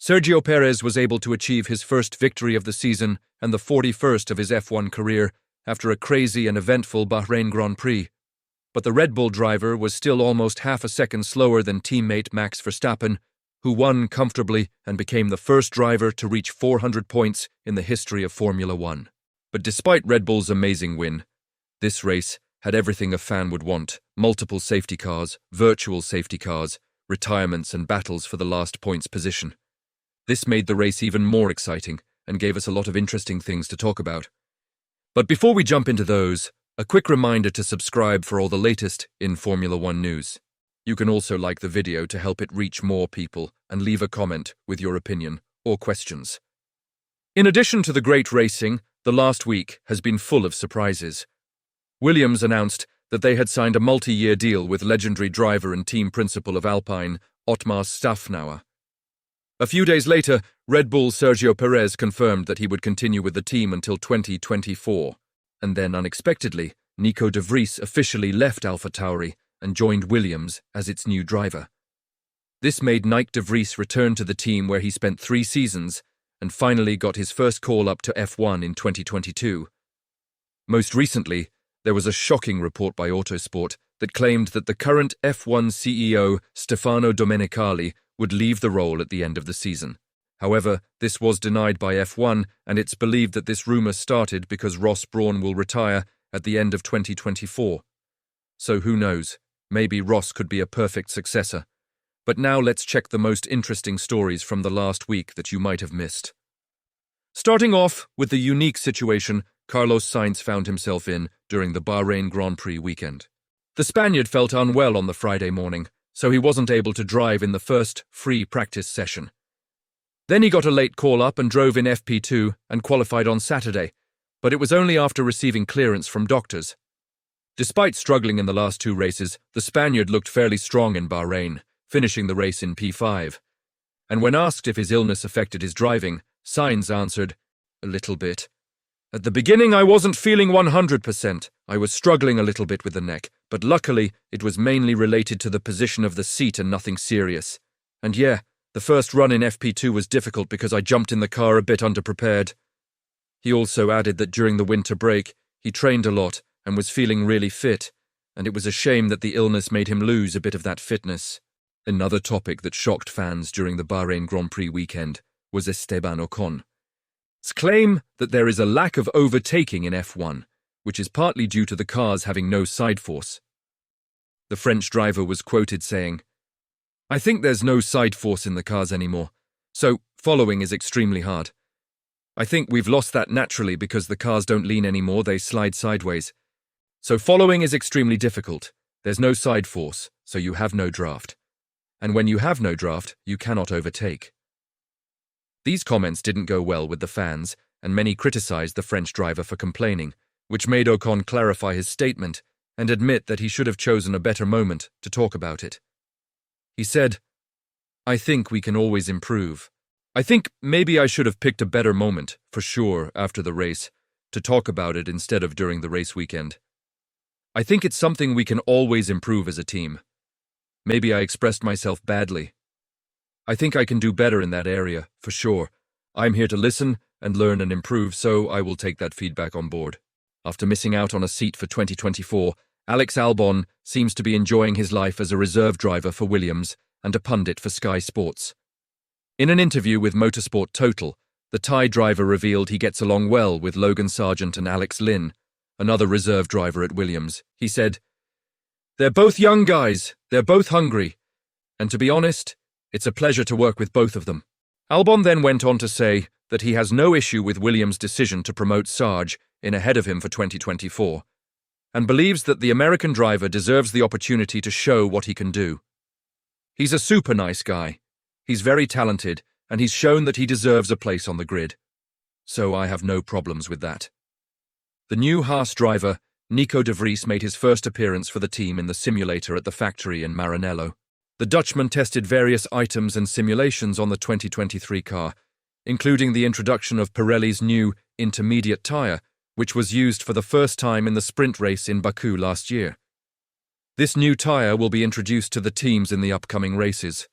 Sergio Perez was able to achieve his first victory of the season and the 41st of his F1 career after a crazy and eventful Bahrain Grand Prix. But the Red Bull driver was still almost half a second slower than teammate Max Verstappen, who won comfortably and became the first driver to reach 400 points in the history of Formula One. But despite Red Bull's amazing win, this race had everything a fan would want: multiple safety cars, virtual safety cars, retirements and battles for the last points position. This made the race even more exciting and gave us a lot of interesting things to talk about. But before we jump into those, a quick reminder to subscribe for all the latest in Formula One news. You can also like the video to help it reach more people and leave a comment with your opinion or questions. In addition to the great racing, the last week has been full of surprises. Williams announced that they had signed a multi-year deal with legendary driver and team principal of Alpine, Otmar Szafnauer. A few days later, Red Bull's Sergio Perez confirmed that he would continue with the team until 2024. And then, unexpectedly, Nico de Vries officially left AlphaTauri and joined Williams as its new driver. This made Nico de Vries return to the team where he spent 3 seasons and finally got his first call up to F1 in 2022. Most recently, there was a shocking report by Autosport that claimed that the current F1 CEO, Stefano Domenicali, would leave the role at the end of the season. However, this was denied by F1, and it's believed that this rumor started because Ross Brawn will retire at the end of 2024. So who knows, maybe Ross could be a perfect successor. But now let's check the most interesting stories from the last week that you might have missed. Starting off with the unique situation Carlos Sainz found himself in during the Bahrain Grand Prix weekend. The Spaniard felt unwell on the Friday morning, so he wasn't able to drive in the first free practice session. Then he got a late call-up and drove in FP2 and qualified on Saturday, but it was only after receiving clearance from doctors. Despite struggling in the last 2 races, the Spaniard looked fairly strong in Bahrain, finishing the race in P5. And when asked if his illness affected his driving, Sainz answered, "A little bit. At the beginning I wasn't feeling 100%. I was struggling a little bit with the neck, but luckily it was mainly related to the position of the seat and nothing serious. And yeah, the first run in FP2 was difficult because I jumped in the car a bit underprepared." He also added that during the winter break, he trained a lot and was feeling really fit, and it was a shame that the illness made him lose a bit of that fitness. Another topic that shocked fans during the Bahrain Grand Prix weekend was Esteban Ocon's claim that there is a lack of overtaking in F1, which is partly due to the cars having no side force. The French driver was quoted saying, "I think there's no side force in the cars anymore, so following is extremely hard. I think we've lost that naturally because the cars don't lean anymore, they slide sideways. So following is extremely difficult. There's no side force, so you have no draft. And when you have no draft, you cannot overtake." These comments didn't go well with the fans, and many criticized the French driver for complaining, which made Ocon clarify his statement and admit that he should have chosen a better moment to talk about it. He said, "I think we can always improve. I think maybe I should have picked a better moment, for sure, after the race, to talk about it instead of during the race weekend. I think it's something we can always improve as a team. Maybe I expressed myself badly. I think I can do better in that area, for sure. I'm here to listen and learn and improve, so I will take that feedback on board." After missing out on a seat for 2024, Alex Albon seems to be enjoying his life as a reserve driver for Williams and a pundit for Sky Sports. In an interview with Motorsport Total, the Thai driver revealed he gets along well with Logan Sargent and Alex Lynn, another reserve driver at Williams. He said, "They're both young guys, they're both hungry, and to be honest, it's a pleasure to work with both of them." Albon then went on to say that he has no issue with Williams' decision to promote Sarge in ahead of him for 2024, and believes that the American driver deserves the opportunity to show what he can do. "He's a super nice guy. He's very talented, and he's shown that he deserves a place on the grid. So I have no problems with that." The new Haas driver, Nico de Vries, made his first appearance for the team in the simulator at the factory in Maranello. The Dutchman tested various items and simulations on the 2023 car, including the introduction of Pirelli's new intermediate tyre, which was used for the first time in the sprint race in Baku last year. This new tyre will be introduced to the teams in the upcoming races.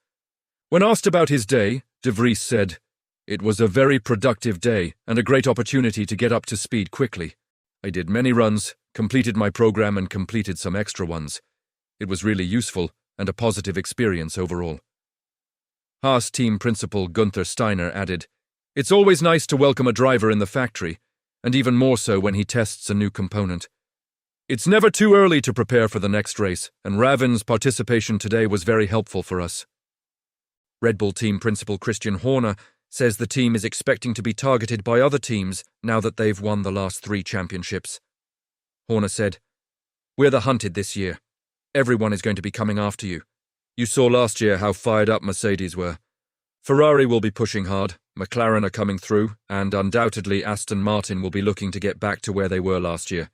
When asked about his day, De Vries said, "It was a very productive day and a great opportunity to get up to speed quickly. I did many runs, completed my program and completed some extra ones. It was really useful and a positive experience overall." Haas team principal Gunther Steiner added, "It's always nice to welcome a driver in the factory, and even more so when he tests a new component. It's never too early to prepare for the next race, and Ravin's participation today was very helpful for us." Red Bull team principal Christian Horner says the team is expecting to be targeted by other teams now that they've won the last 3 championships. Horner said, "We're the hunted this year. Everyone is going to be coming after you. You saw last year how fired up Mercedes were. Ferrari will be pushing hard, McLaren are coming through, and undoubtedly Aston Martin will be looking to get back to where they were last year.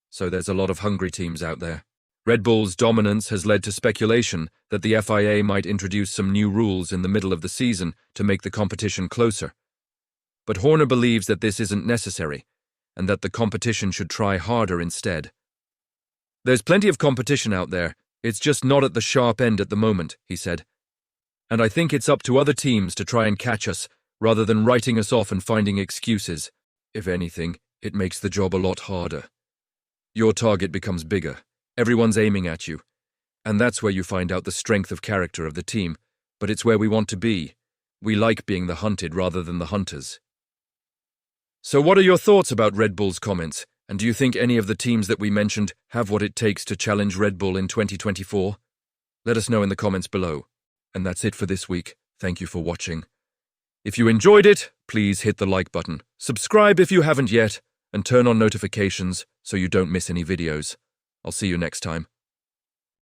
So there's a lot of hungry teams out there." Red Bull's dominance has led to speculation that the FIA might introduce some new rules in the middle of the season to make the competition closer. But Horner believes that this isn't necessary, and that the competition should try harder instead. "There's plenty of competition out there, it's just not at the sharp end at the moment," he said. "And I think it's up to other teams to try and catch us, rather than writing us off and finding excuses. If anything, it makes the job a lot harder. Your target becomes bigger. Everyone's aiming at you. And that's where you find out the strength of character of the team, but it's where we want to be. We like being the hunted rather than the hunters." So what are your thoughts about Red Bull's comments, and do you think any of the teams that we mentioned have what it takes to challenge Red Bull in 2024? Let us know in the comments below. And that's it for this week. Thank you for watching. If you enjoyed it, please hit the like button, subscribe if you haven't yet, and turn on notifications so you don't miss any videos. I'll see you next time.